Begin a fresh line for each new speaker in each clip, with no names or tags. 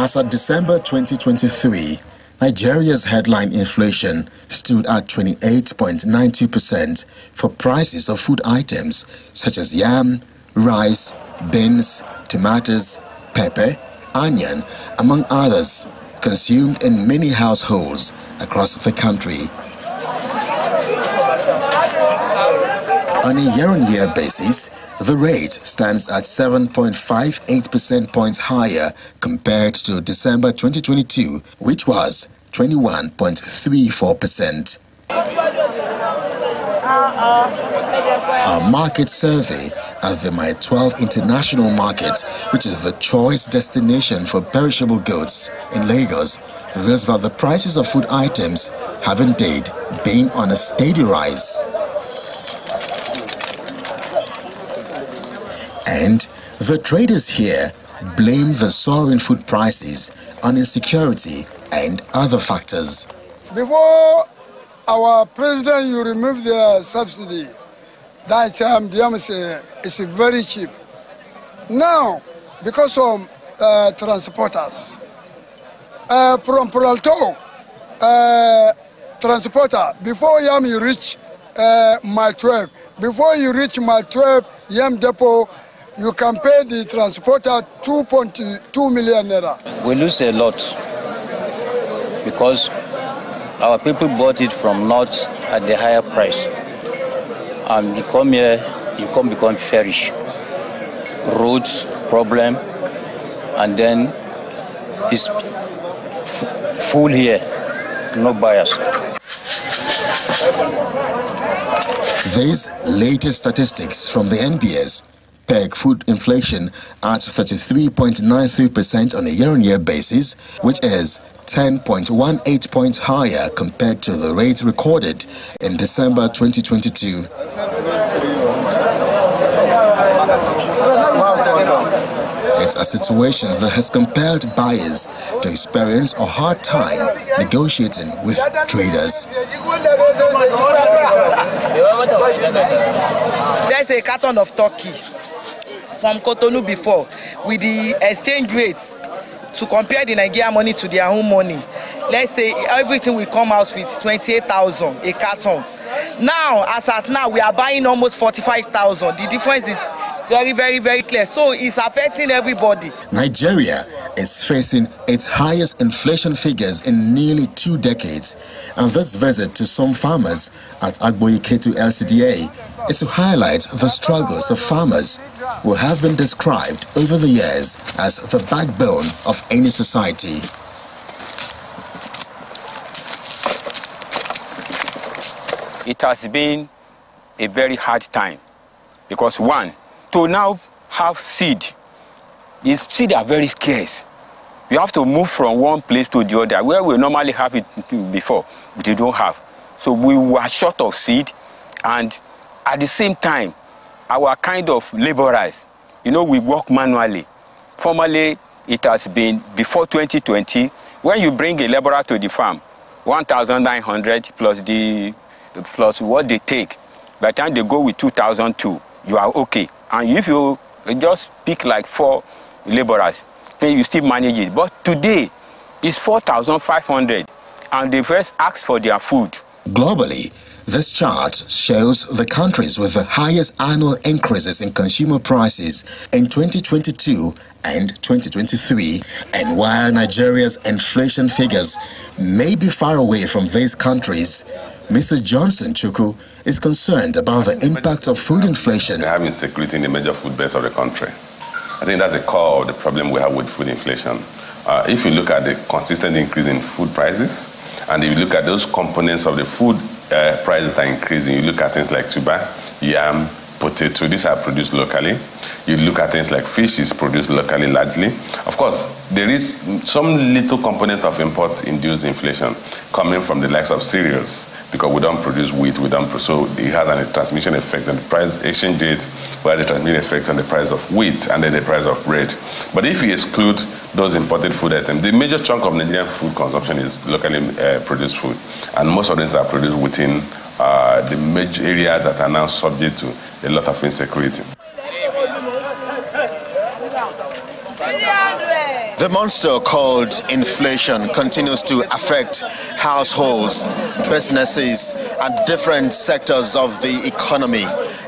As of December 2023, Nigeria's headline inflation stood at 28.92% for prices of food items such as yam, rice, beans, tomatoes, pepper, onion, among others, consumed in many households across the country. On a year-on-year basis, the rate stands at 7.58% points higher compared to December 2022, which was 21.34%. Our market survey at the My 12 International Market, which is the choice destination for perishable goods in Lagos, reveals that the prices of food items have indeed been on a steady rise. And the traders here blame the soaring food prices on insecurity and other factors.
Before our president, you remove the subsidy. That time, the yam is very cheap. Now, because of transporters, from Peralto, transporter, before yam you reach Mile 12, before you reach Mile 12 yam depot, you can pay the transporter 2.2 million naira.
We lose a lot because our people bought it from north at the higher price. And you come here, you become perish. Roads problem, and then it's full here, no buyers.
These latest statistics from the NBS peg food inflation at 33.93% on a year-on-year basis, which is 10.18 points higher compared to the rate recorded in December 2022. It's a situation that has compelled buyers to experience a hard time negotiating with traders.
There's a carton of turkey from Cotonou before with the exchange rates to compare the Nigerian money to their own money. Let's say everything will come out with 28,000 a carton. Now, as at now, we are buying almost 45,000. The difference is very, very, very clear. So it's affecting everybody.
Nigeria is facing its highest inflation figures in nearly 2 decades. And this visit to some farmers at Agboiketu LCDA is to highlight the struggles of farmers who have been described over the years as the backbone of any society.
It has been a very hard time because, one, to now have seed, these seed are very scarce. You have to move from one place to the other where we normally have it before, but you don't have. So we were short of seed, and at the same time, our kind of laborers, we work manually. Formerly, it has been before 2020, when you bring a laborer to the farm, 1,900 plus what they take. By the time they go with 2,002, you are okay. And if you just pick like 4 laborers, then you still manage it. But today, it's 4,500, and they first ask for their food.
Globally, this chart shows the countries with the highest annual increases in consumer prices in 2022 and 2023. And while Nigeria's inflation figures may be far away from these countries, Mr. Johnson Chukwu is concerned about the impact of food inflation.
We have insecurity in the major food base of the country. I think that's the core of the problem we have with food inflation. If you look at the consistent increase in food prices, and if you look at those components of the food prices that are increasing, you look at things like tuber, yam, potato, these are produced locally. You look at things like fish is produced locally largely. Of course, there is some little component of import-induced inflation coming from the likes of cereals, because we don't produce wheat, so it has a transmission effect on the price exchange rate, where the transmission effect on the price of wheat and then the price of bread. But if you exclude those imported food items, the major chunk of Nigerian food consumption is locally produced food, and most of these are produced within the major areas that are now subject to a lot of insecurity.
The monster called inflation continues to affect households, businesses, and different sectors of the economy.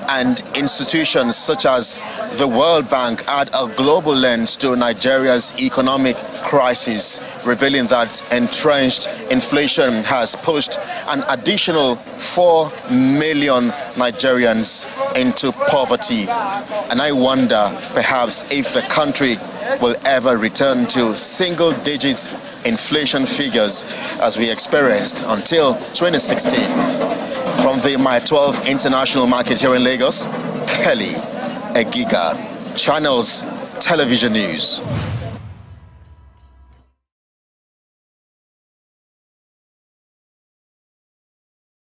And institutions such as the World Bank add a global lens to Nigeria's economic crisis, revealing that entrenched inflation has pushed an additional 4 million Nigerians into poverty. And I wonder perhaps if the country will ever return to single-digit inflation figures as we experienced until 2016. From the My 12 International Market here in Lagos, Kelly Egiga, Channels Television News.